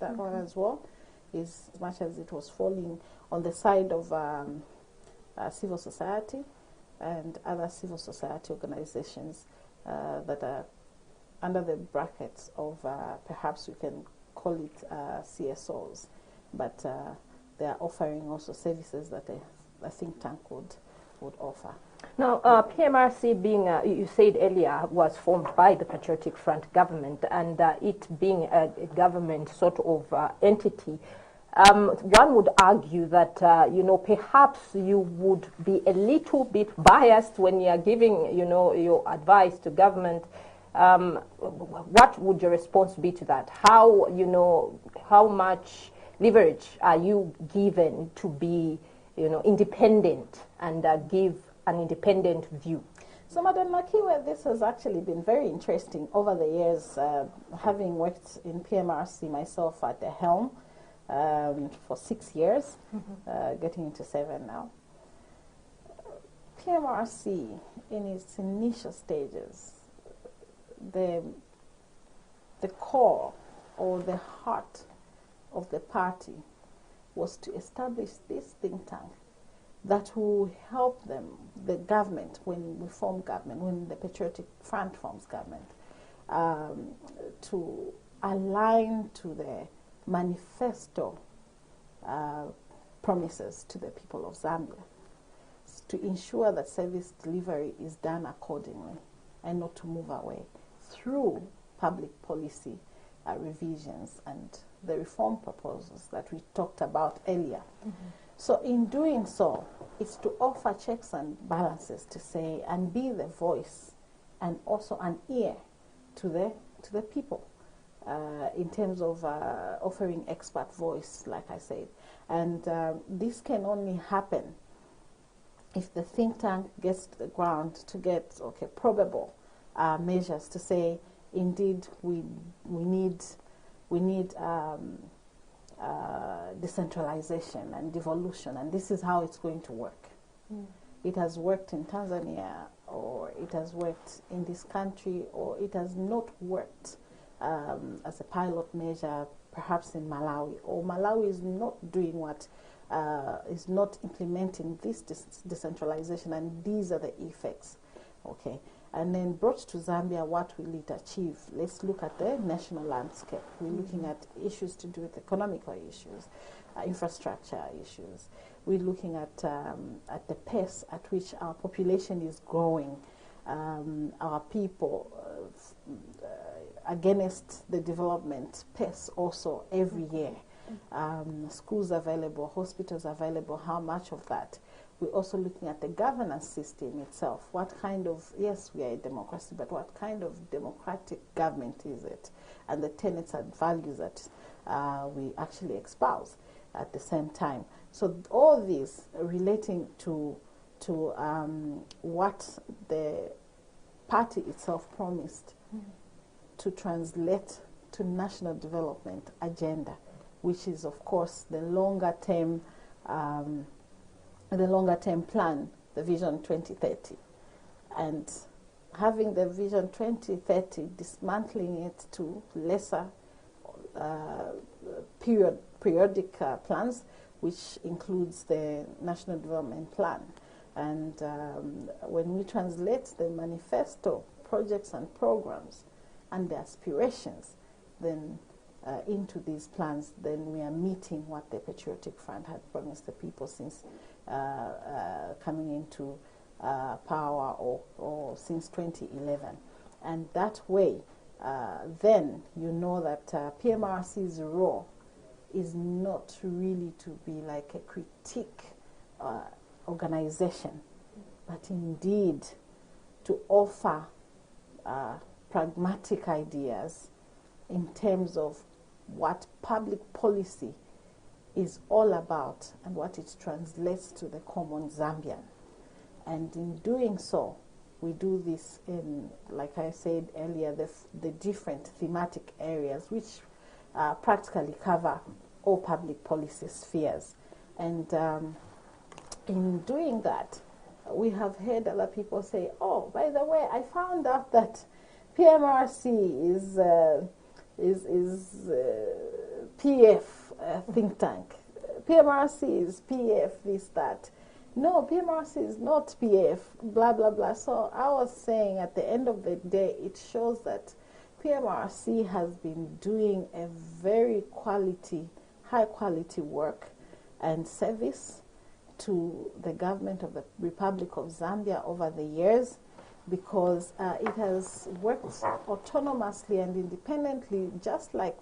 that one as well, is as much as it was falling on the side of civil society and other civil society organizations that are under the brackets of perhaps we can call it CSOs, but they are offering also services that a think tank would offer. Now, PMRC being, you said earlier, was formed by the Patriotic Front government, and it being a government sort of entity, one would argue that, perhaps you would be a little bit biased when you are giving, your advice to government. What would your response be to that? How much leverage are you given to be, independent and give an independent view? So, Madam Nakiwe, this has actually been very interesting over the years, having worked in PMRC myself at the helm for 6 years, getting into 7 now. PMRC, in its initial stages, the core or the heart of the party was to establish this think tank that will help them, the government, when we form government, when the Patriotic Front forms government, to align to the manifesto promises to the people of Zambia, to ensure that service delivery is done accordingly and not to move away through public policy revisions and the reform proposals that we talked about earlier. So in doing so, it's to offer checks and balances to say and be the voice and also an ear to the people in terms of offering expert voice, like I said. And this can only happen if the think tank gets to the ground to get probable measures to say, indeed, we need decentralization and devolution, and this is how it's going to work. It has worked in Tanzania, or it has worked in this country, or it has not worked as a pilot measure, perhaps in Malawi, or Malawi is not doing what is not implementing this decentralization, and these are the effects. Okay. And then brought to Zambia, what will it achieve? Let's look at the national landscape. We're looking at issues to do with economical issues, infrastructure issues. We're looking at the pace at which our population is growing, our people against the development pace also every year. Schools available, hospitals available, how much of that? We're also looking at the governance system itself. What kind of, yes, we are a democracy, but what kind of democratic government is it? And the tenets and values that we actually espouse at the same time. So all these relating to what the party itself promised to translate to national development agenda, which is, of course, the longer term plan, the Vision 2030. And having the Vision 2030, dismantling it to lesser periodic plans, which includes the National Development Plan. And when we translate the manifesto, projects and programs, and the aspirations, then into these plans, then we are meeting what the Patriotic Front had promised the people since coming into power or since 2011. And that way, then you know that PMRC's role is not really to be like a critique organization, but indeed to offer pragmatic ideas in terms of what public policy is all about and what it translates to the common Zambian. And in doing so, we do this in, like I said earlier, the different thematic areas which practically cover all public policy spheres. And in doing that, we have heard other people say, oh, by the way, I found out that PMRC is PF think tank. PMRC is PF this, that. No, PMRC is not PF, blah, blah, blah. So I was saying at the end of the day, it shows that PMRC has been doing a very high quality work and service to the government of the Republic of Zambia over the years, because it has worked autonomously and independently, just like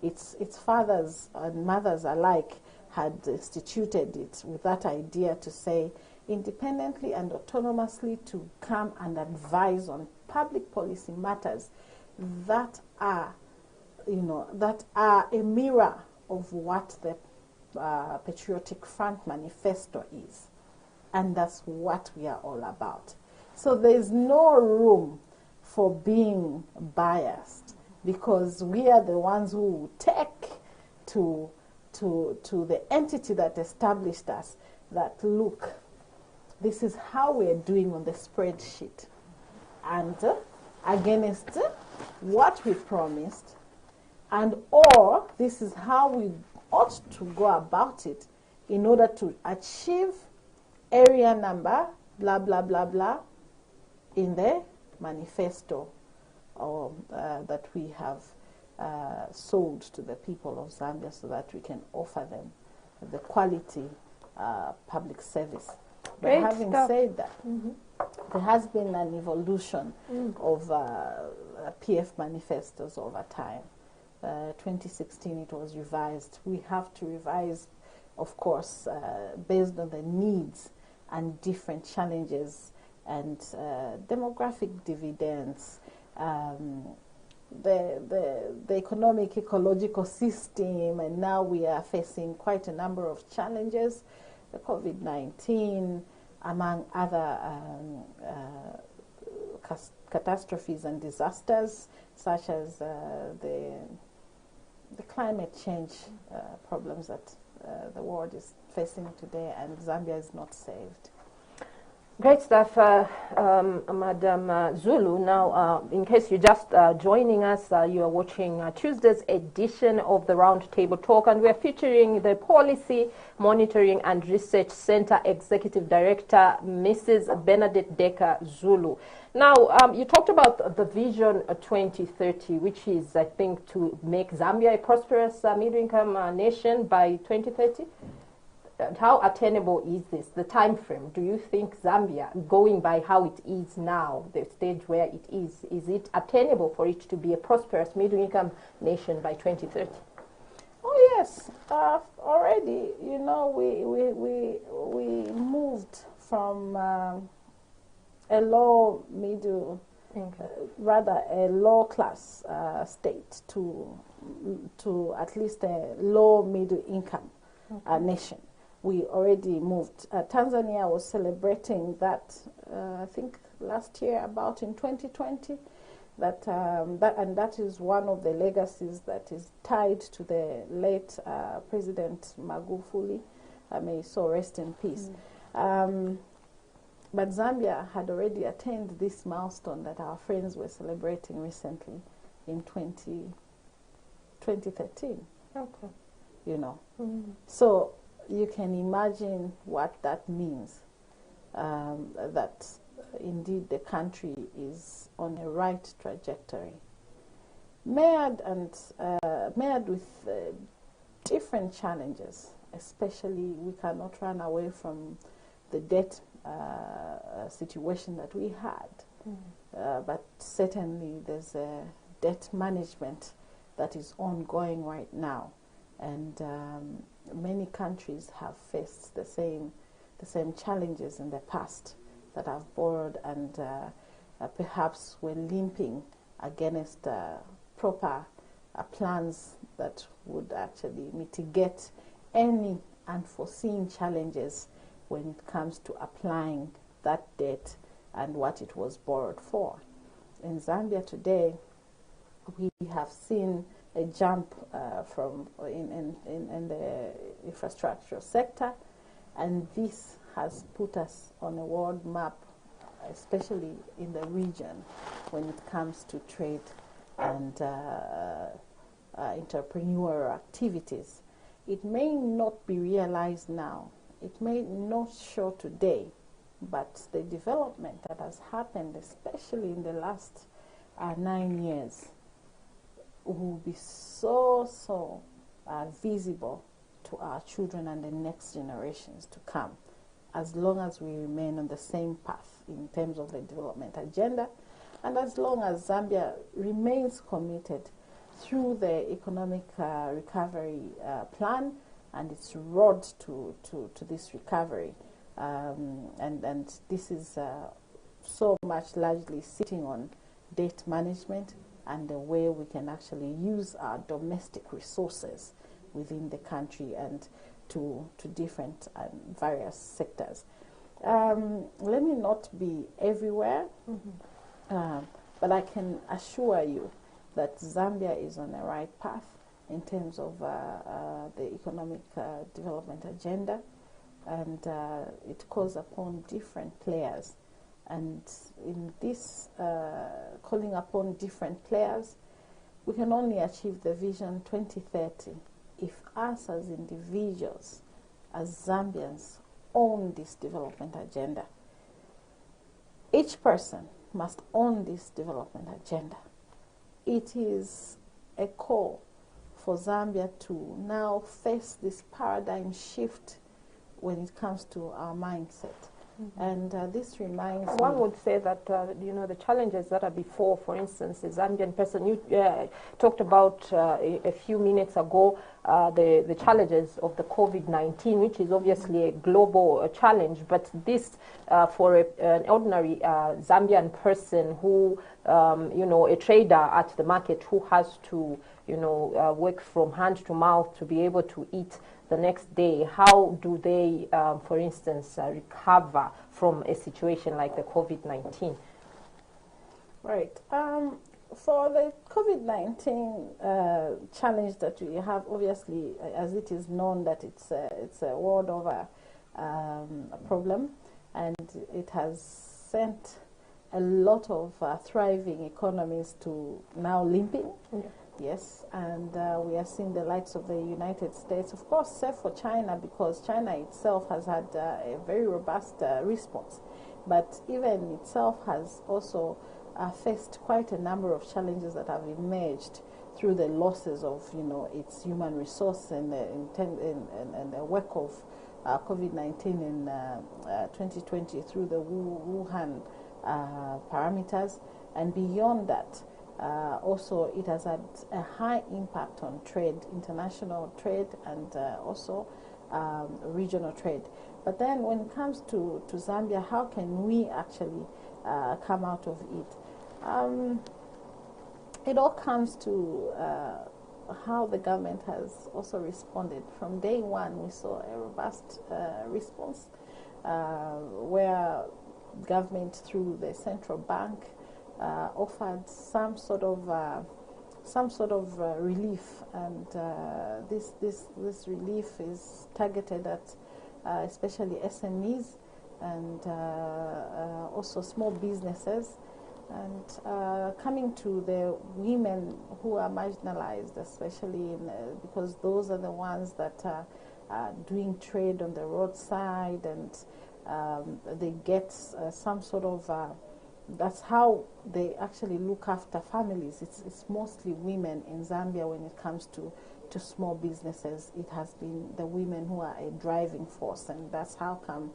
its fathers and mothers alike had instituted it, with that idea to say independently and autonomously to come and advise on public policy matters that are, that are a mirror of what the Patriotic Front Manifesto is. And that's what we are all about. So there's no room for being biased, because we are the ones who take to the entity that established us that, look, this is how we're doing on the spreadsheet, and against what we promised, and or this is how we ought to go about it in order to achieve area number, blah, blah, blah, blah, in the manifesto that we have sold to the people of Zambia, so that we can offer them the quality public service. But having said that, there has been an evolution of PF manifestos over time. 2016 it was revised. We have to revise, of course, based on the needs and different challenges and demographic dividends, the economic ecological system, and now we are facing quite a number of challenges, the COVID-19, among other catastrophes and disasters, such as the climate change problems that the world is facing today, and Zambia is not saved. Great stuff, Madam Zulu. Now, in case you're just joining us, you are watching Tuesday's edition of the Roundtable Talk, and we're featuring the Policy Monitoring and Research Center Executive Director, Mrs. Bernadette Deka Zulu. Now, you talked about the Vision 2030, which is, I think, to make Zambia a prosperous middle-income nation by 2030. How attainable is this, the time frame? Do you think Zambia, going by how it is now, the stage where it is it attainable for it to be a prosperous middle-income nation by 2030? Oh yes, already, we moved from a low middle, rather a low class state to at least a low middle income nation. We already moved. Tanzania was celebrating that, I think last year, about in 2020, that is one of the legacies that is tied to the late President Magufuli. May he so rest in peace. But Zambia had already attained this milestone that our friends were celebrating recently in 2013. Okay. So you can imagine what that means, that indeed the country is on a right trajectory, marred with different challenges. Especially, we cannot run away from the debt situation that we had, but certainly there's a debt management that is ongoing right now, and many countries have faced the same challenges in the past, that have borrowed and perhaps were limping against proper plans that would actually mitigate any unforeseen challenges when it comes to applying that debt and what it was borrowed for. In Zambia today, we have seen a jump in the infrastructure sector, and this has put us on a world map, especially in the region, when it comes to trade and entrepreneurial activities. It may not be realized now, it may not show today, but the development that has happened, especially in the last 9 years, will be so visible to our children and the next generations to come, as long as we remain on the same path in terms of the development agenda, and as long as Zambia remains committed through the economic recovery plan and its road to this recovery. And this is so much largely sitting on debt management and the way we can actually use our domestic resources within the country and to different various sectors. Let me not be everywhere, but I can assure you that Zambia is on the right path in terms of the economic development agenda, and it calls upon different players. And in this calling upon different players, we can only achieve the Vision 2030 if us as individuals, as Zambians, own this development agenda. Each person must own this development agenda. It is a call for Zambia to now face this paradigm shift when it comes to our mindset. And this reminds One me, would say that, the challenges that are before, for instance, the Zambian person, you talked about a few minutes ago, the challenges of the COVID-19, which is obviously a global challenge, but this, for an ordinary Zambian person who, a trader at the market who has to, work from hand to mouth to be able to eat the next day, how do they, for instance, recover from a situation like the COVID-19? right. For the COVID-19 challenge that we have, obviously, as it is known that it's a world over problem, and it has sent a lot of thriving economies to now limping. Yes, and we are seeing the likes of the United States, of course, except for China, because China itself has had a very robust response. But even itself has also faced quite a number of challenges that have emerged through the losses of, its human resource and the work of COVID-19 in 2020 through the Wuhan parameters. And beyond that, also it has had a high impact on trade, international trade, and also regional trade. But then when it comes to Zambia, how can we actually come out of it? It all comes to how the government has also responded. From day one, we saw a robust response where government through the central bank offered some sort of relief, and this relief is targeted at especially SMEs and also small businesses, and coming to the women who are marginalized, especially because those are the ones that are doing trade on the roadside, and they get some sort of that's how they actually look after families. It's mostly women in Zambia when it comes to small businesses. It has been the women who are a driving force, and that's how come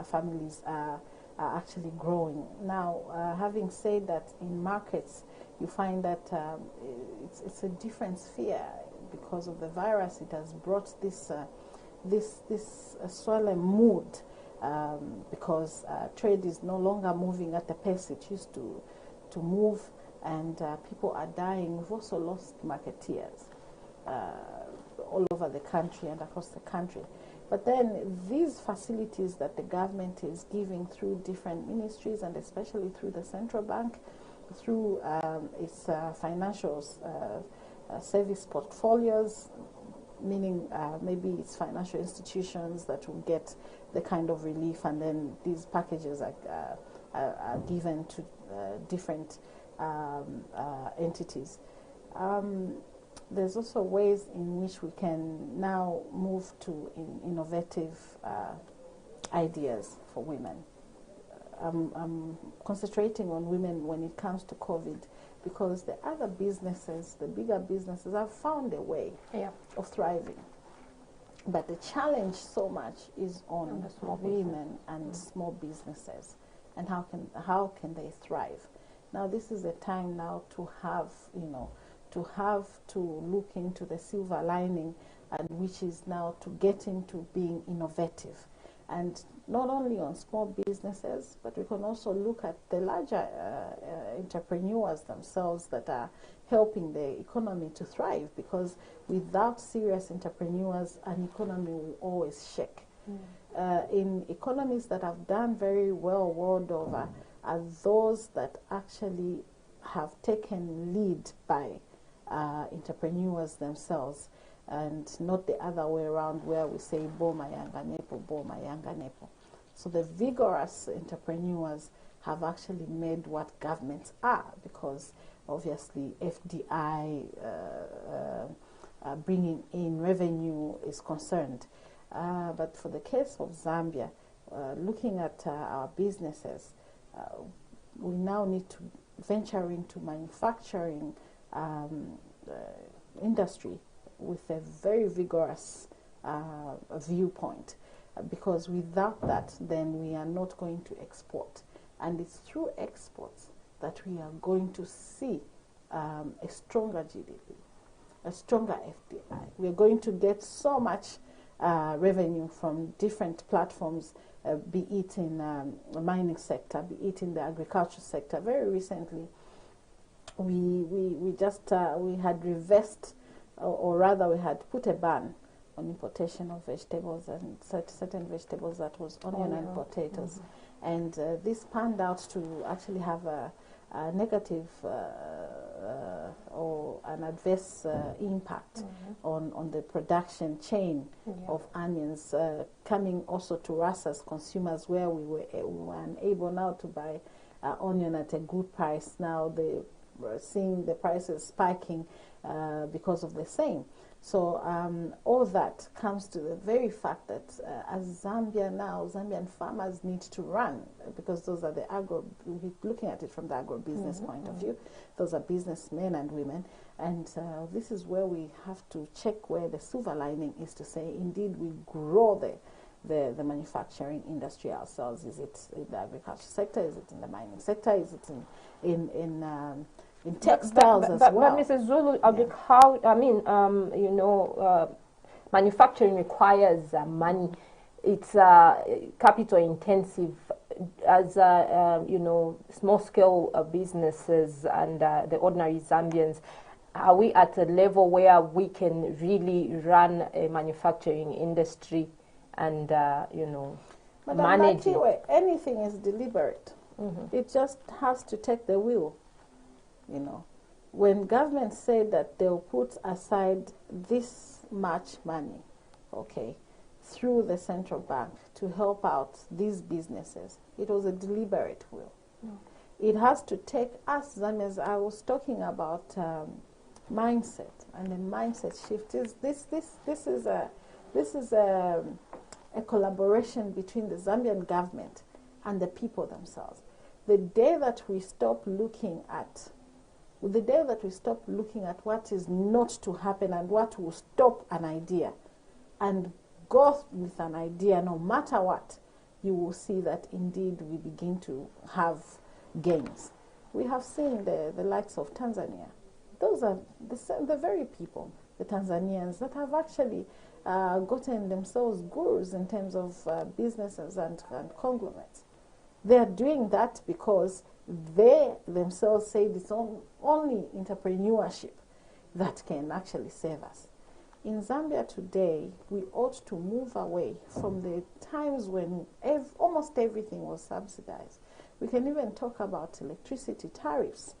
families are actually growing. Now, having said that, in markets, you find that it's a different sphere because of the virus. It has brought this solemn mood. Because trade is no longer moving at the pace it used to move, and people are dying. We've also lost marketeers all over the country and across the country. But then these facilities that the government is giving through different ministries, and especially through the central bank, through its financial service portfolios, meaning maybe it's financial institutions that will get the kind of relief, and then these packages are given to different entities. there's also ways in which we can now move to innovative ideas for women. I'm concentrating on women when it comes to COVID, because the other businesses, the bigger businesses, have found a way of thriving. But the challenge so much is on the small women and small businesses, and how can they thrive? Now this is a time now to have, to look into the silver lining, and which is now to get into being innovative. And not only on small businesses, but we can also look at the larger entrepreneurs themselves that are helping the economy to thrive, because without serious entrepreneurs, an economy will always shake. In economies that have done very well world over are those that actually have taken lead by entrepreneurs themselves, and not the other way around, where we say boma yanga nepo. So the vigorous entrepreneurs have actually made what governments are, because obviously FDI bringing in revenue is concerned. But for the case of Zambia, looking at our businesses, we now need to venture into manufacturing industry with a very vigorous viewpoint, because without that, then we are not going to export. And it's through exports that we are going to see a stronger GDP, a stronger FDI. We are going to get so much revenue from different platforms, be it in the mining sector, be it in the agriculture sector. Very recently, we had reversed, or rather we had put a ban on importation of vegetables, and certain vegetables, that was onion and potatoes. And this panned out to actually have a negative or an adverse impact on the production chain of onions, coming also to us as consumers, where we were unable now to buy onion at a good price. Now we're seeing the prices spiking because of the same. So all that comes to the very fact that as Zambia now, Zambian farmers need to run, because those are the looking at it from the agro-business point of view, those are businessmen and women. And this is where we have to check where the silver lining is, to say, indeed, we grow the manufacturing industry ourselves. Is it in the agriculture sector? Is it in the mining sector? Is it in textiles as well? But Mrs. Zulu, manufacturing requires money. It's capital intensive. As small scale businesses and the ordinary Zambians, are we at a level where we can really run a manufacturing industry and manage it? Anything is deliberate. It just has to take the wheel. When government said that they'll put aside this much money, through the central bank to help out these businesses, it was a deliberate will. It has to take us Zambians. I was talking about mindset, and the mindset shift is this is a collaboration between the Zambian government and the people themselves. The day that we stop looking at what is not to happen and what will stop an idea, and go with an idea no matter what, you will see that indeed we begin to have gains. We have seen the likes of Tanzania. Those are the very people, the Tanzanians, that have actually gotten themselves gurus in terms of businesses and conglomerates. They are doing that because they themselves say it's only entrepreneurship that can actually save us. In Zambia today, we ought to move away from the times when almost everything was subsidized. We can even talk about electricity tariffs,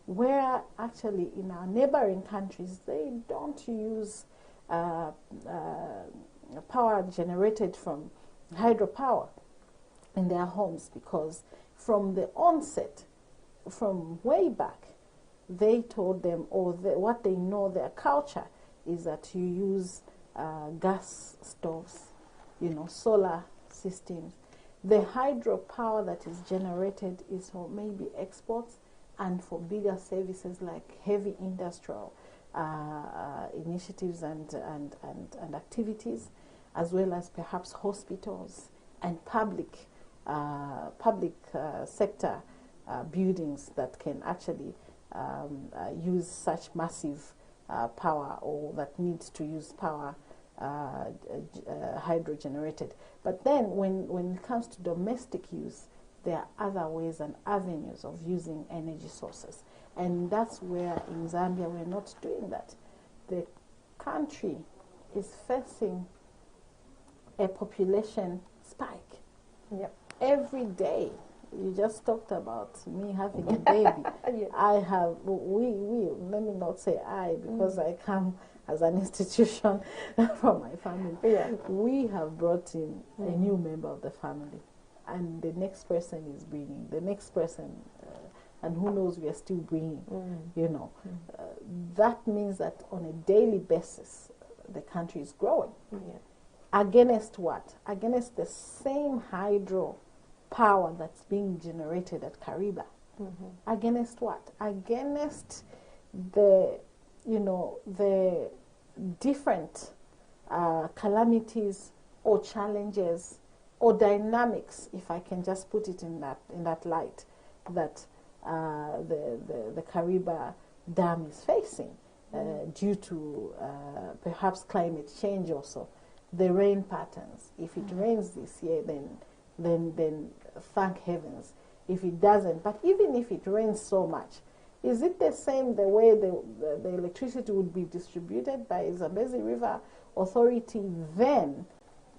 where actually in our neighboring countries, they don't use power generated from hydropower in their homes, because from the onset, from way back, they told them, or what they know, their culture is that you use gas stoves, solar systems. The hydropower that is generated is for maybe exports and for bigger services like heavy industrial initiatives and activities, as well as perhaps hospitals and public sector buildings that can actually use such massive power, or that needs to use power hydro-generated. But then when it comes to domestic use, there are other ways and avenues of using energy sources. And that's where in Zambia we're not doing that. The country is facing a population spike. Yep. Every day. You just talked about me having a baby. Yeah. I have, let me not say I, because I come as an institution from my family. Yeah. We have brought in a new member of the family, and the next person is bringing, the next person, and who knows, we are still bringing, that means that on a daily basis, the country is growing. Yeah. Against what? Against the same hydro power that's being generated at Kariba. Against what? Against the, the different calamities or challenges or dynamics, if I can just put it in that light, that the Kariba Dam is facing due to perhaps climate change also. The rain patterns. If it rains this year, then thank heavens. If it doesn't, but even if it rains so much, is it the same the way the electricity would be distributed by Zambezi River Authority then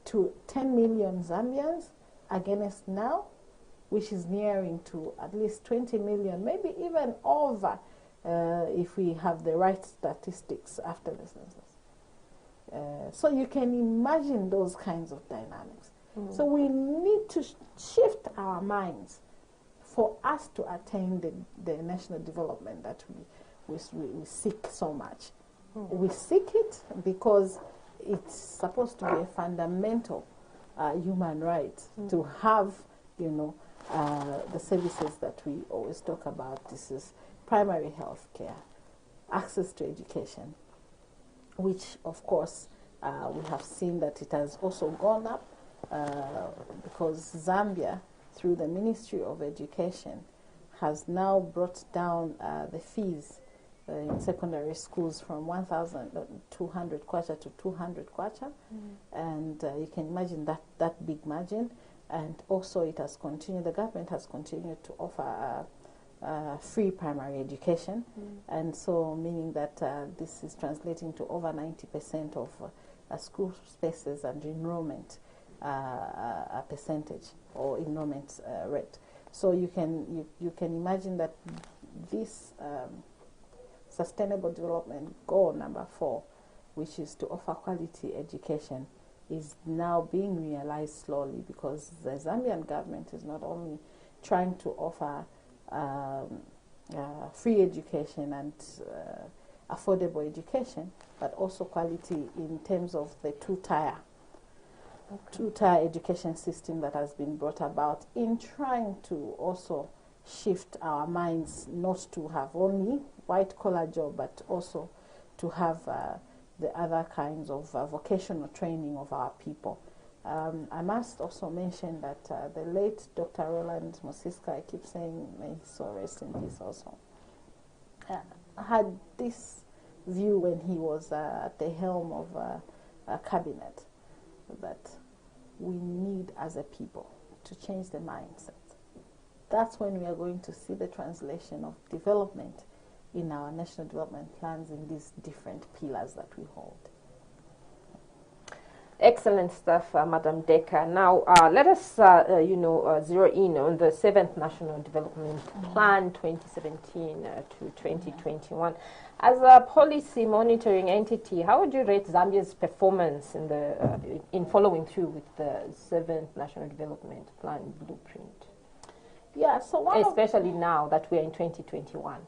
to 10 million Zambians against now, which is nearing to at least 20 million, maybe even over if we have the right statistics after the census. So you can imagine those kinds of dynamics. So we need to shift our minds for us to attain the national development that we seek so much. We seek it because it's supposed to be a fundamental human right to have, the services that we always talk about. This is primary health care, access to education, which of course we have seen that it has also gone up because Zambia, through the Ministry of Education, has now brought down the fees in secondary schools from 1,200 kwacha to 200 kwacha, and you can imagine that big margin. And also it has continued, the government has continued to offer free primary education, and so meaning that this is translating to over 90% of school spaces and enrollment percentage or enrollment rate. So you can imagine that this sustainable development goal number 4, which is to offer quality education, is now being realized slowly, because the Zambian government is not only trying to offer free education and affordable education, but also quality in terms of the two-tier education system that has been brought about in trying to also shift our minds not to have only white-collar job, but also to have the other kinds of vocational training of our people. I must also mention that the late Dr. Roland Mosiska, I keep saying, may his soul rest in peace also, had this view when he was at the helm of a cabinet, that we need as a people to change the mindset. That's when we are going to see the translation of development in our national development plans in these different pillars that we hold. Excellent stuff, Madam Deka. Now, let us, zero in on the 7th National Development Plan 2017 to 2021. As a policy monitoring entity, how would you rate Zambia's performance in following through with the 7th National Development Plan blueprint? Yeah, so especially now that we are in 2021.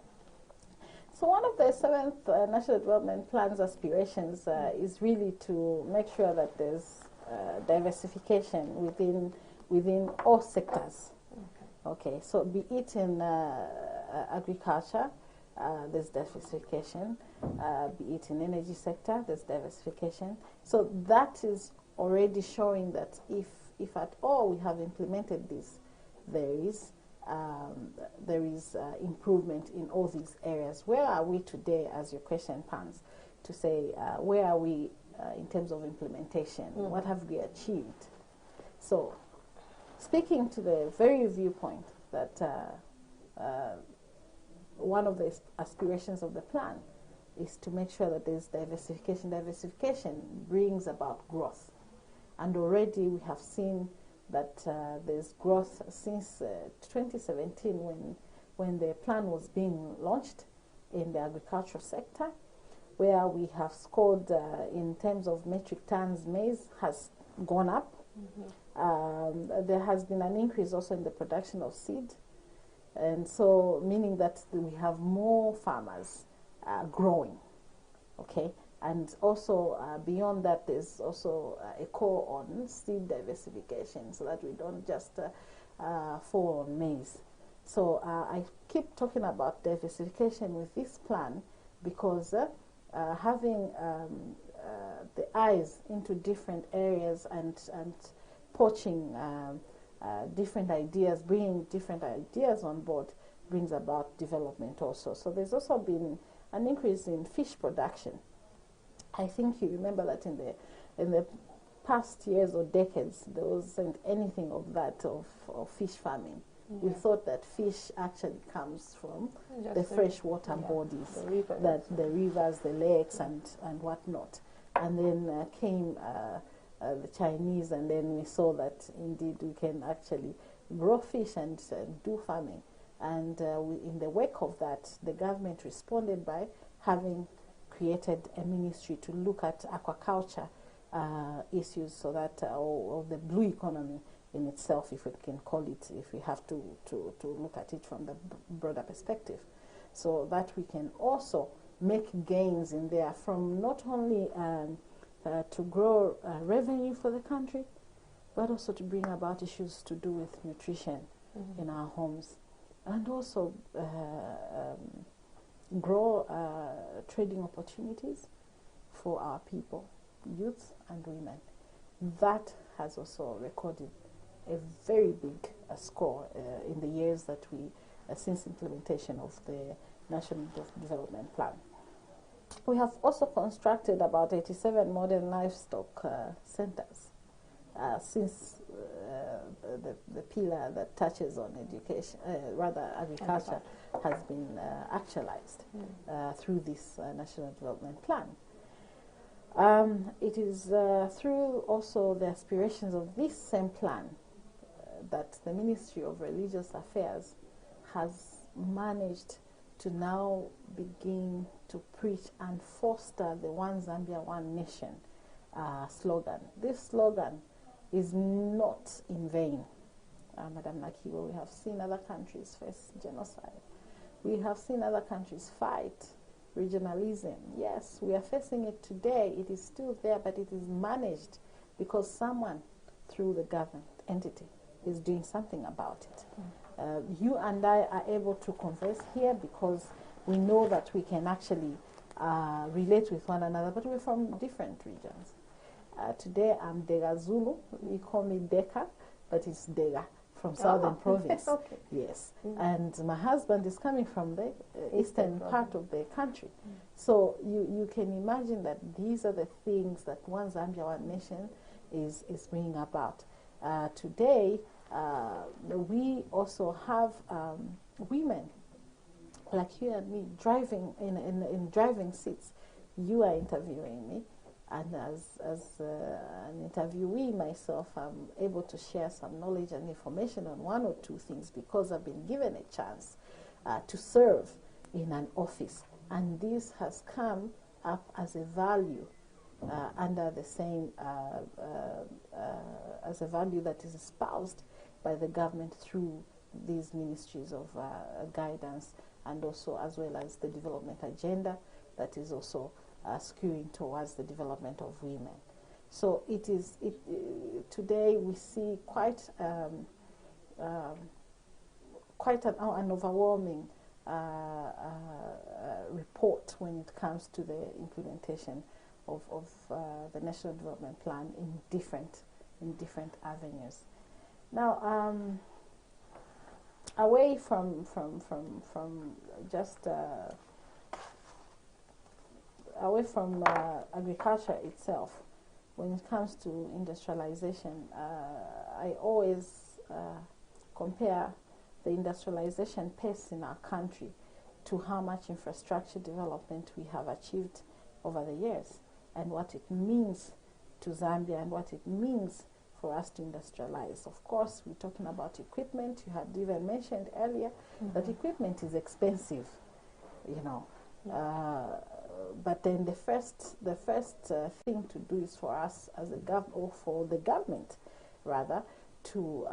So one of the seventh National Development Plan's aspirations is really to make sure that there's diversification within all sectors. Okay, so be it in agriculture, there's diversification. Be it in energy sector, there's diversification. So that is already showing that if at all we have implemented this, there is improvement in all these areas. Where are we today, as your question pans, to say where are we in terms of implementation? What have we achieved? So, speaking to the very viewpoint that one of the aspirations of the plan is to make sure that there's diversification. Diversification brings about growth. And already we have seen that there's growth since 2017 when the plan was being launched in the agricultural sector, where we have scored in terms of metric tons maize has gone up. There has been an increase also in the production of seed, and so meaning that we have more farmers growing, okay? And also beyond that, there's also a call on seed diversification so that we don't just fall on maize. So I keep talking about diversification with this plan because having the eyes into different areas and poaching different ideas, bringing different ideas on board brings about development also. So there's also been an increase in fish production. I think you remember that in the past years or decades, there wasn't anything of that of fish farming. We thought that fish actually comes from the freshwater bodies, the rivers, the lakes, and whatnot. And then came the Chinese, and then we saw that indeed we can actually grow fish and do farming. And in the wake of that, the government responded by having created a ministry to look at aquaculture issues, so that or the blue economy in itself, if we can call it, if we have to look at it from the broader perspective, so that we can also make gains in there from not only to grow revenue for the country, but also to bring about issues to do with nutrition in our homes, and also grow trading opportunities for our people, youth and women. That has also recorded a very big score in the years that we, since implementation of the National Development Plan. We have also constructed about 87 modern livestock centers since the pillar that touches on education, rather agriculture, has been actualized through this National Development Plan. It is through also the aspirations of this same plan that the Ministry of Religious Affairs has managed to now begin to preach and foster the One Zambia, One Nation slogan. This slogan is not in vain. Madam Nakiwe, we have seen other countries face genocide. We have seen other countries fight regionalism. Yes, we are facing it today. It is still there, but it is managed because someone through the government entity is doing something about it. You and I are able to converse here because we know that we can actually relate with one another, but we're from different regions. Today I'm Deka Zulu. You call me Deka, but it's Deka from Southern Province. Okay. Yes. And my husband is coming from the eastern part of the country. So you can imagine that these are the things that One Zambia, One Nation is bringing about. Today, we also have women like you and me driving in driving seats. You are interviewing me, and as an interviewee myself, I'm able to share some knowledge and information on one or two things because I've been given a chance to serve in an office, and this has come up as a value under the same as a value that is espoused by the government through these ministries of guidance and also as well as the development agenda that is also skewing towards the development of women. So today we see quite an overwhelming report when it comes to the implementation of the National Development Plan in different avenues. Now, away from just away from agriculture itself, when it comes to industrialization, I always compare the industrialization pace in our country to how much infrastructure development we have achieved over the years, and what it means to Zambia and what it means for us to industrialize. Of course, we're talking about equipment. You had even mentioned earlier that equipment is expensive, you know. But then the first thing to do is for us as a or for the government, rather, to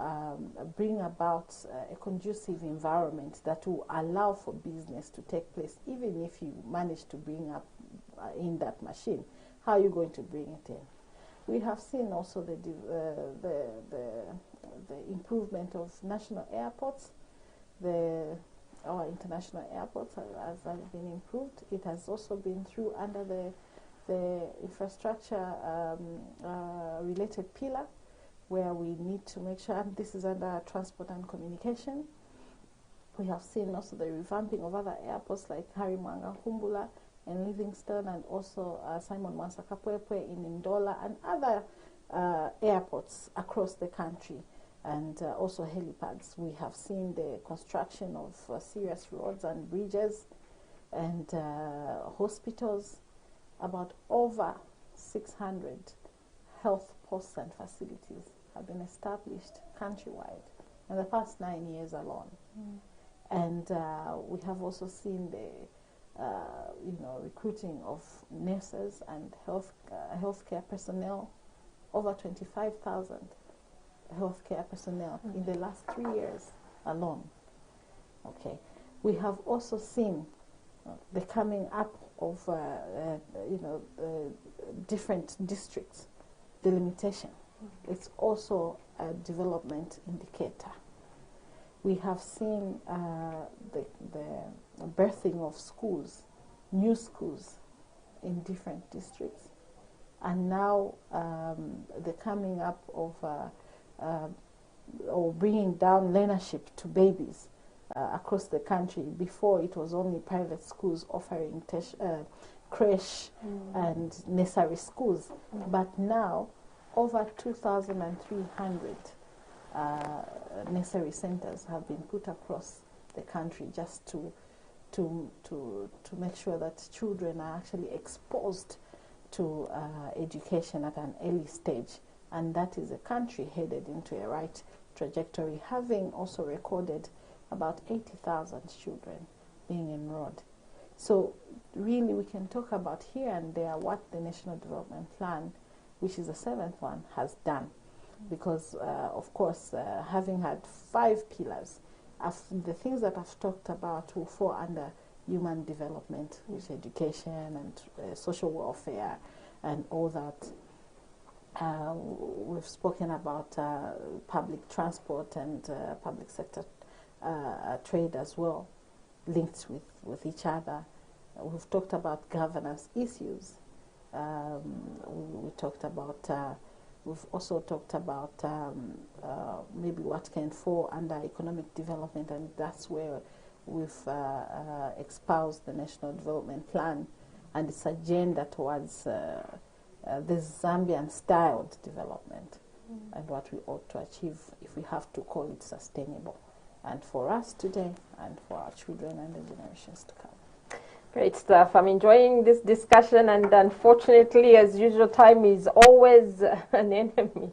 bring about a conducive environment that will allow for business to take place, even if you manage to bring up in that machine. How are you going to bring it in? We have seen also the improvement of national airports. Our international airports have been improved. It has also been through under the infrastructure related pillar, where we need to make sure, and this is under transport and communication. We have seen also the revamping of other airports like Harimanga, Humbula, and Livingstone, and also Simon Mwansa Kapwepwe in Ndola, and other airports across the country, and also helipads. We have seen the construction of serious roads and bridges and hospitals. About over 600 health posts and facilities have been established countrywide in the past 9 years alone. And we have also seen the recruiting of nurses and healthcare personnel, over 25,000 healthcare personnel in the last 3 years alone. Okay, we have also seen the coming up of different districts delimitation. It's also a development indicator. We have seen the birthing of schools, new schools in different districts, and now the coming up of or bringing down learnership to babies across the country. Before, it was only private schools offering creche and nursery schools, but now over 2,300 nursery centers have been put across the country, just to make sure that children are actually exposed to education at an early stage, and that is a country headed into a right trajectory, having also recorded about 80,000 children being enrolled. So really we can talk about here and there what the National Development Plan, which is the 7th one, has done. Because of course, having had 5 pillars, the things that I've talked about will fall under human development, which is education and social welfare and all that. We've spoken about public transport and public sector trade as well, linked with each other. We've talked about governance issues. We talked about, we've also talked about maybe what can fall under economic development, and that's where we've espoused the National Development Plan and its agenda towards this Zambian-styled development and what we ought to achieve if we have to call it sustainable, and for us today and for our children and the generations to come. Great stuff. I'm enjoying this discussion, and unfortunately, as usual, time is always an enemy,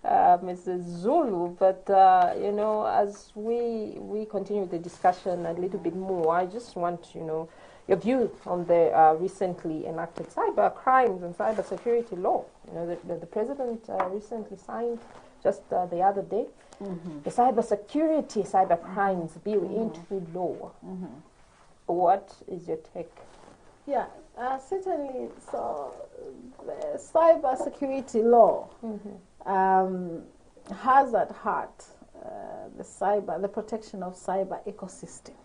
Mrs. Zulu. But as we continue the discussion a little bit more, I just want your view on the recently enacted cyber crimes and cyber security law. The president recently signed just the other day the cyber security, cyber crimes bill into law. What is your take? Yeah, certainly. So, the cyber security law has at heart the protection of cyber ecosystem.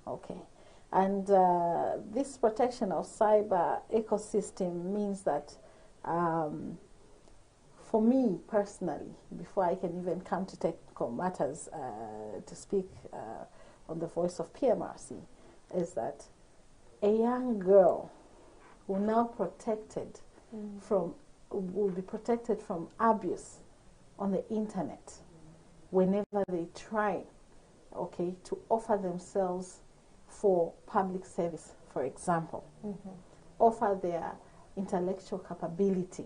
Okay, and this protection of cyber ecosystem means that, for me personally, before I can even come to technical matters to speak on the voice of PMRC, is that a young girl will be protected from abuse on the internet whenever they try, okay, to offer themselves for public service, for example, offer their intellectual capability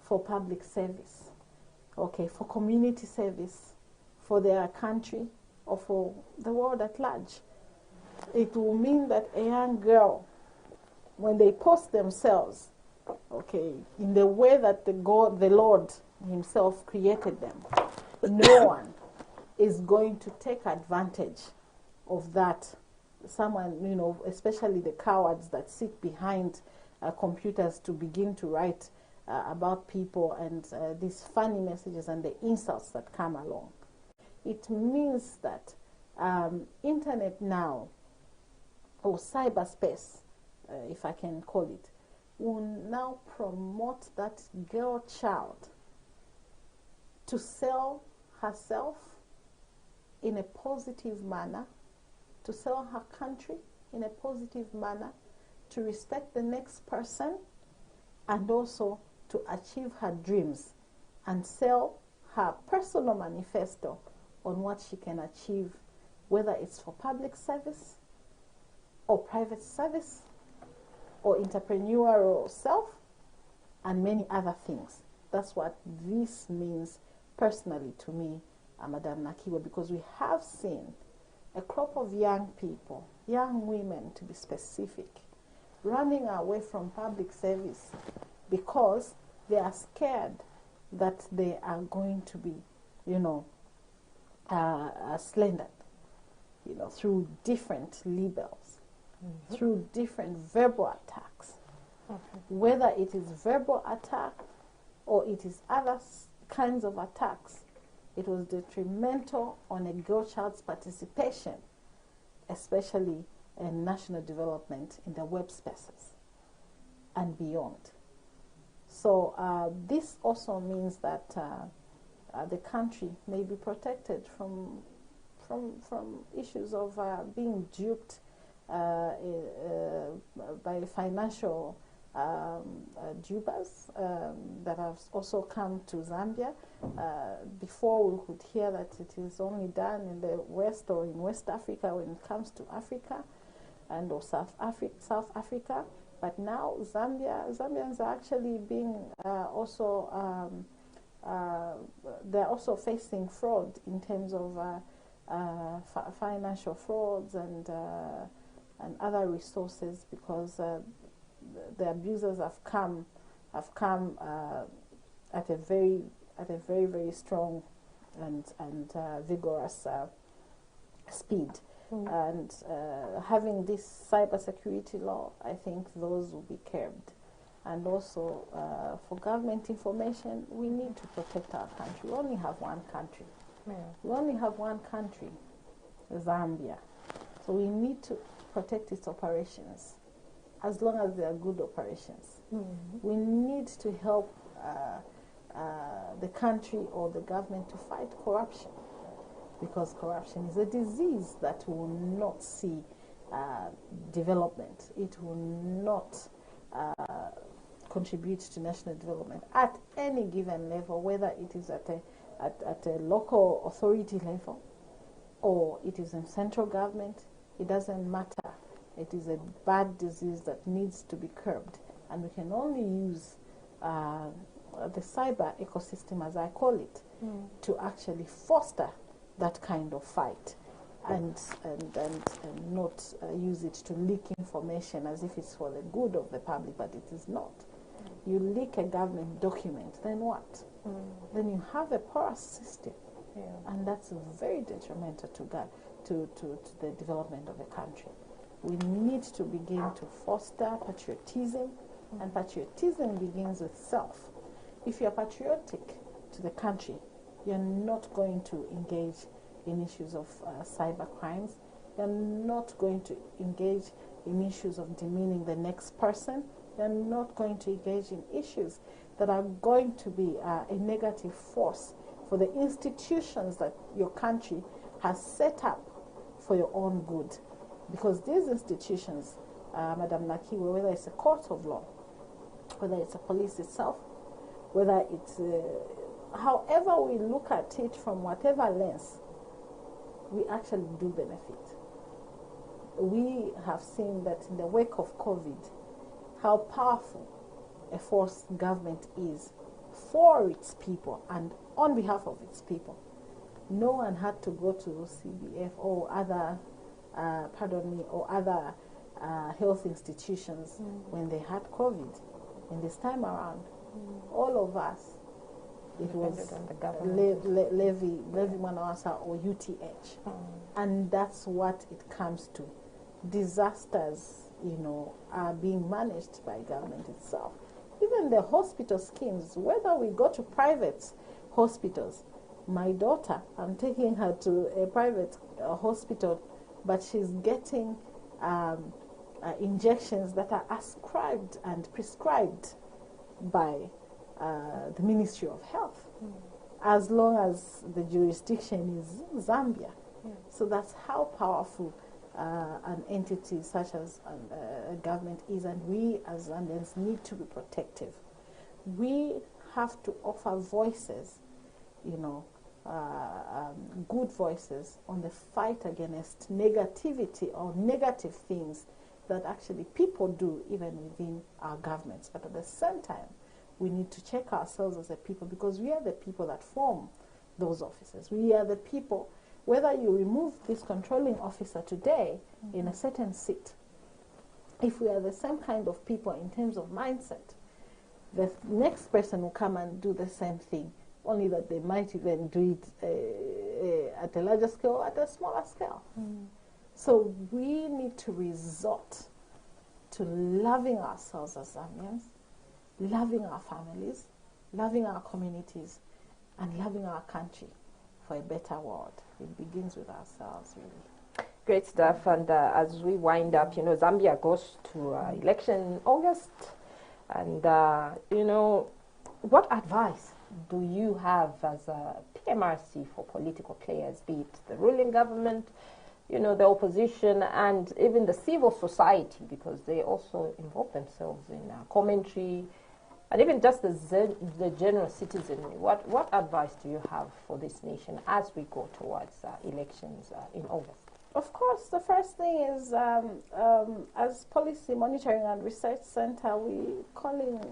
for public service, okay, for community service, for their country or for the world at large. It will mean that a young girl, when they post themselves, okay, in the way that the Lord himself created them, no one is going to take advantage of that. Someone, you know, especially the cowards that sit behind computers to begin to write about people and these funny messages and the insults that come along. It means that internet now, or cyberspace, if I can call it, will now promote that girl child to sell herself in a positive manner, to sell her country in a positive manner, to respect the next person, and also to achieve her dreams and sell her personal manifesto on what she can achieve, whether it's for public service or private service or entrepreneurial self and many other things. That's what this means personally to me, Madam Nakiwe, because we have seen a crop of young people, young women to be specific, running away from public service because they are scared that they are going to be, you know, slandered, you know, through different labels, through different verbal attacks. Whether it is verbal attack or it is other kinds of attacks, it was detrimental on a girl child's participation, especially in national development in the web spaces and beyond. So this also means that the country may be protected from issues of being duped by financial dupers that have also come to Zambia. Before we could hear that it is only done in the West or in West Africa when it comes to Africa and or South Africa. But now Zambians are actually being they're also facing fraud in terms of financial frauds and other resources, because the abusers have come at a very strong and vigorous speed. And having this cybersecurity law, I think those will be curbed. And also for government information, we need to protect our country. We only have one country. We only have one country, Zambia. So we need to protect its operations, as long as they are good operations. We need to help the country or the government to fight corruption, because corruption is a disease that will not see development. It will not contribute to national development at any given level, whether it is at a local authority level or it is in central government. It doesn't matter. It is a bad disease that needs to be curbed, and we can only use the cyber ecosystem, as I call it, to actually foster that kind of fight, and not use it to leak information as if it's for the good of the public, but it is not. You leak a government document, then what? Then you have a porous system, and that's very detrimental to the development of a country. We need to begin to foster patriotism, and patriotism begins with self. If you're patriotic to the country, you're not going to engage in issues of cyber crimes. You're not going to engage in issues of demeaning the next person. You're not going to engage in issues that are going to be a negative force for the institutions that your country has set up for your own good. Because these institutions, Madam Nakiwe, whether it's a court of law, whether it's a police itself, whether it's, however we look at it from whatever lens, we actually do benefit. We have seen that in the wake of COVID, how powerful a force government is for its people and on behalf of its people. No one had to go to CBF or other, or other health institutions when they had COVID. And this time around, all of us, it was on the government. levy manawasa or UTH. And that's what it comes to. Disasters, are being managed by government itself. Even the hospital schemes, whether we go to private hospitals, my daughter, I'm taking her to a private hospital, but she's getting injections that are ascribed and prescribed by the Ministry of Health, as long as the jurisdiction is Zambia. So that's how powerful an entity such as a government is, and we as Zambians need to be protective. We have to offer voices, good voices on the fight against negativity or negative things that actually people do even within our governments. But at the same time, we need to check ourselves as a people, because we are the people that form those offices. We are the people. Whether you remove this controlling officer today in a certain seat, if we are the same kind of people in terms of mindset, the next person will come and do the same thing, only that they might even do it at a larger scale or at a smaller scale. So we need to resort to loving ourselves as Zambians, loving our families, loving our communities, and loving our country for a better world. It begins with ourselves, really. Great stuff. And as we wind up, Zambia goes to election in August. And, what advice do you have as a PMRC for political players, be it the ruling government, the opposition, and even the civil society, because they also involve themselves in commentary, and even just the general citizenry? What advice do you have for this nation as we go towards elections in August? Of course, the first thing is, as Policy Monitoring and Research Center, we're calling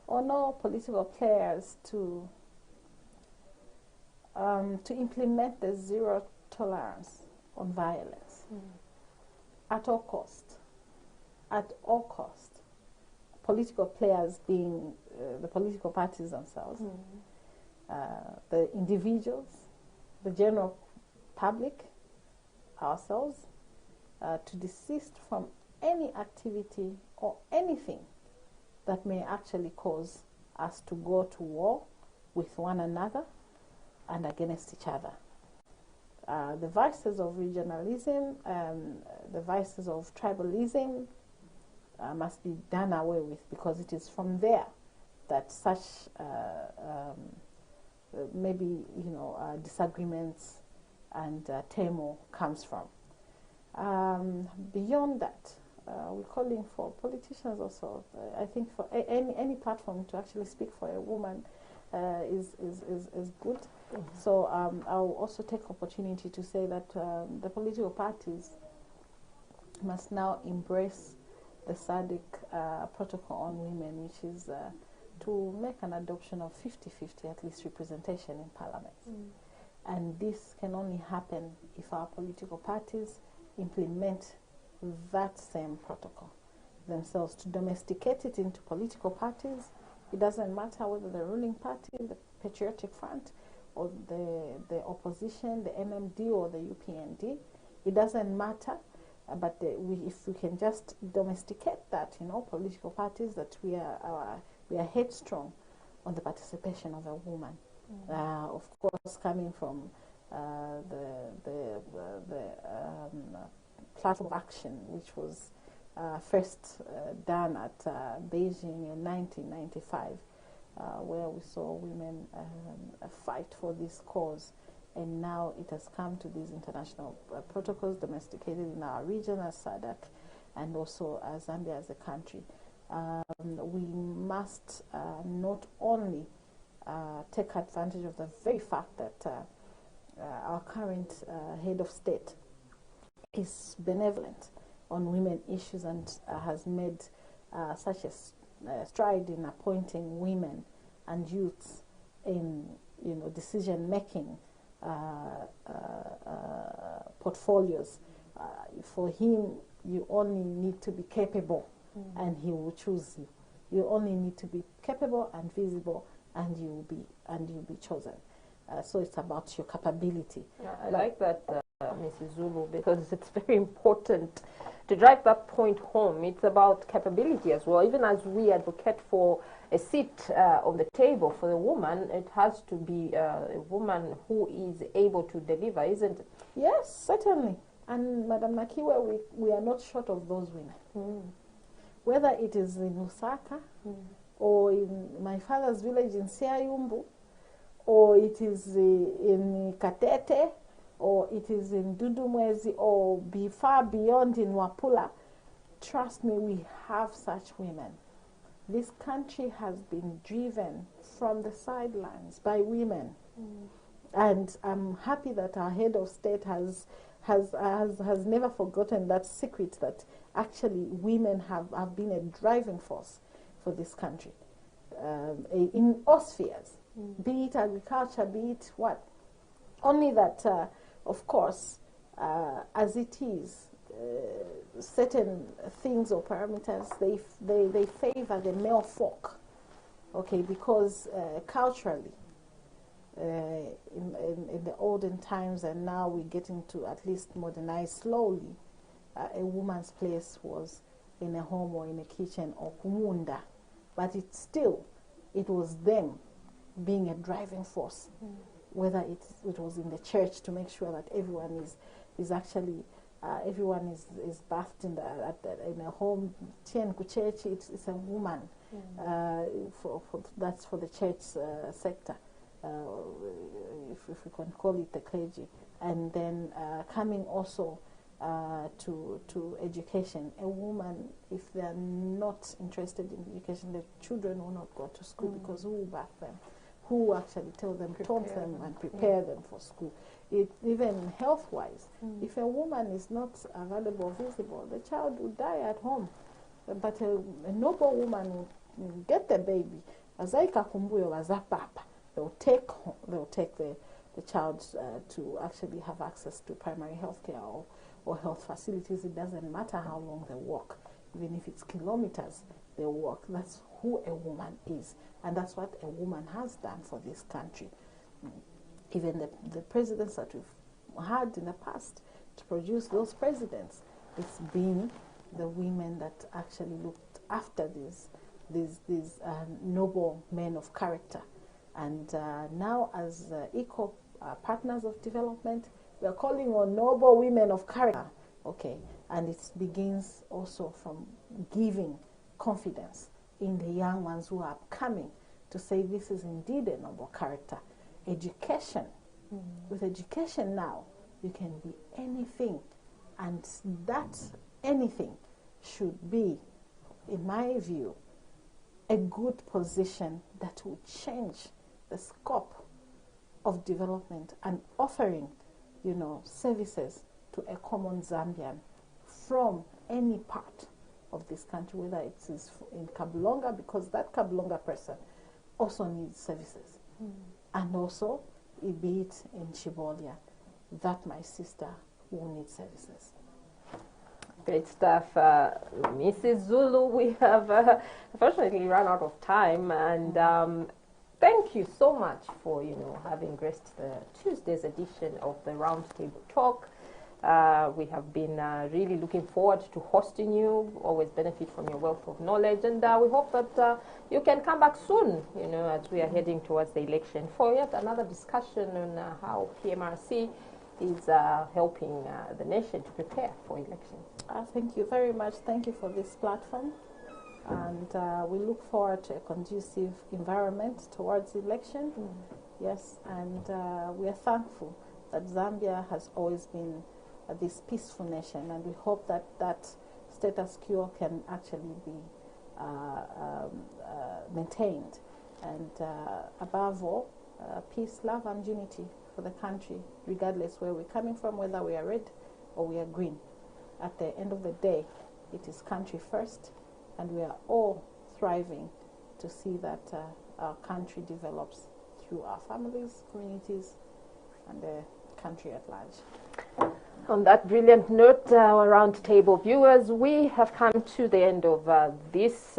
on all political players to implement the zero tolerance on violence at all cost. At all cost. Political players being the political parties themselves, the individuals, the general public, ourselves, to desist from any activity or anything that may actually cause us to go to war with one another and against each other. The vices of regionalism, the vices of tribalism must be done away with, because it is from there that such maybe disagreements and turmoil comes from. Beyond that, we're calling for politicians also. I think for any platform to actually speak for a woman is good. So I'll also take opportunity to say that the political parties must now embrace the SADC protocol on women, which is to make an adoption of 50-50 at least representation in parliament. And this can only happen if our political parties implement that same protocol themselves, to domesticate it into political parties. It doesn't matter whether the ruling party, the Patriotic Front, or the opposition, the MMD or the UPND. It doesn't matter But if we can just domesticate that, you know, political parties, that we are headstrong on the participation of a woman. Of course, coming from the platform of action, which was first done at Beijing in 1995, where we saw women fight for this cause. And now it has come to these international protocols domesticated in our region as SADC and also Zambia as a country. We must not only take advantage of the very fact that our current head of state is benevolent on women issues and has made such a stride in appointing women and youths in, you know, decision-making portfolios. For him, you only need to be capable, and he will choose you. You only need to be capable and visible, and you'll be chosen. So it's about your capability. I like that, Mrs. Zulu, because it's very important to drive that point home. It's about capability as well. Even as we advocate for a seat on the table for the woman, it has to be a woman who is able to deliver, isn't it? Yes, certainly. And Madam Nakiwe, we are not short of those women. Whether it is in Lusaka or in my father's village in Siayumbu, or it is in Katete, or it is in Dudumwezi, or be far beyond in Wapula, trust me, we have such women. This country has been driven from the sidelines by women. And I'm happy that our head of state has never forgotten that secret, that actually women have been a driving force for this country in all spheres, be it agriculture, be it what. Only that, of course, as it is, certain things or parameters, they favor the male folk, okay, because culturally, in the olden times, and now we're getting to at least modernize slowly, a woman's place was in a home or in a kitchen or kumunda, but it was them being a driving force, whether it was in the church to make sure that everyone is actually everyone is bathed in a home. Tien kuchechi, it's a woman. That's for the church sector, if we can call it the clergy. And then coming also to education, a woman, if they are not interested in education, the children will not go to school, because who will bath them? Who actually taught them and prepare them for school? Even health-wise, if a woman is not available, visible, the child will die at home. But a noble woman will get the baby. They'll take the child to actually have access to primary health care or health facilities. It doesn't matter how long they walk, even if it's kilometers they walk. That's who a woman is, and that's what a woman has done for this country. Even the presidents that we've had in the past to produce those presidents, it's been the women that actually looked after these noble men of character. And now, as equal partners of development, we are calling on noble women of character. Okay, and it begins also from giving confidence in the young ones who are coming to say this is indeed a noble character. Education. With education now, you can be anything, and that anything should be, in my view, a good position that will change the scope of development and offering, services to a common Zambian from any part of this country, whether it is in Kabulonga, because that Kabulonga person also needs services. And also, be it in Chibolia, that my sister will need services. Great stuff. Mrs. Zulu, we have unfortunately run out of time, and thank you so much for, having graced the Tuesday's edition of the Roundtable Talk. We have been really looking forward to hosting you, always benefit from your wealth of knowledge, and we hope that you can come back soon, you know, as we are heading towards the election for yet another discussion on how PMRC is helping the nation to prepare for elections. Thank you very much. Thank you for this platform. And we look forward to a conducive environment towards the election. Yes, and we are thankful that Zambia has always been this peaceful nation, and we hope that that status quo can actually be maintained. And above all, peace, love, and unity for the country, regardless where we're coming from, whether we are red or we are green. At the end of the day, it is country first, and we are all thriving to see that our country develops through our families, communities, and the country at large. On that brilliant note, our roundtable viewers, we have come to the end of this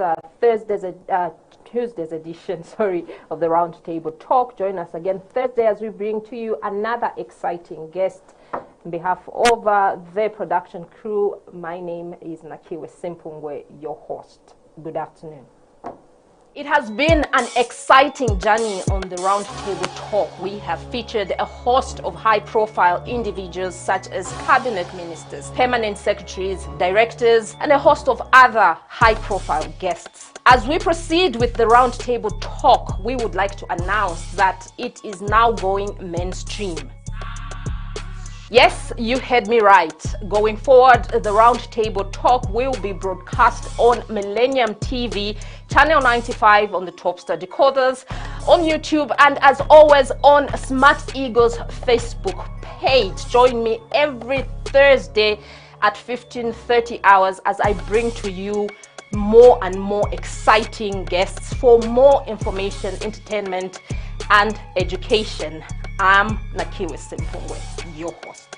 Tuesday's edition, of the Roundtable Talk. Join us again Thursday as we bring to you another exciting guest. On behalf of the production crew, my name is Nakiwe Simpungwe, your host. Good afternoon. It has been an exciting journey on the Roundtable Talk. We have featured a host of high-profile individuals such as cabinet ministers, permanent secretaries, directors, and a host of other high-profile guests. As we proceed with the Roundtable Talk, we would like to announce that it is now going mainstream. Yes, you heard me right. Going forward, the Roundtable Talk will be broadcast on Millennium TV, Channel 95 on the Topstar decoders, on YouTube, and as always on Smart Eagle's Facebook page. Join me every Thursday at 15:30 hours as I bring to you more and more exciting guests for more information, entertainment, and education. I'm Nakiwe Simpungwe, your host.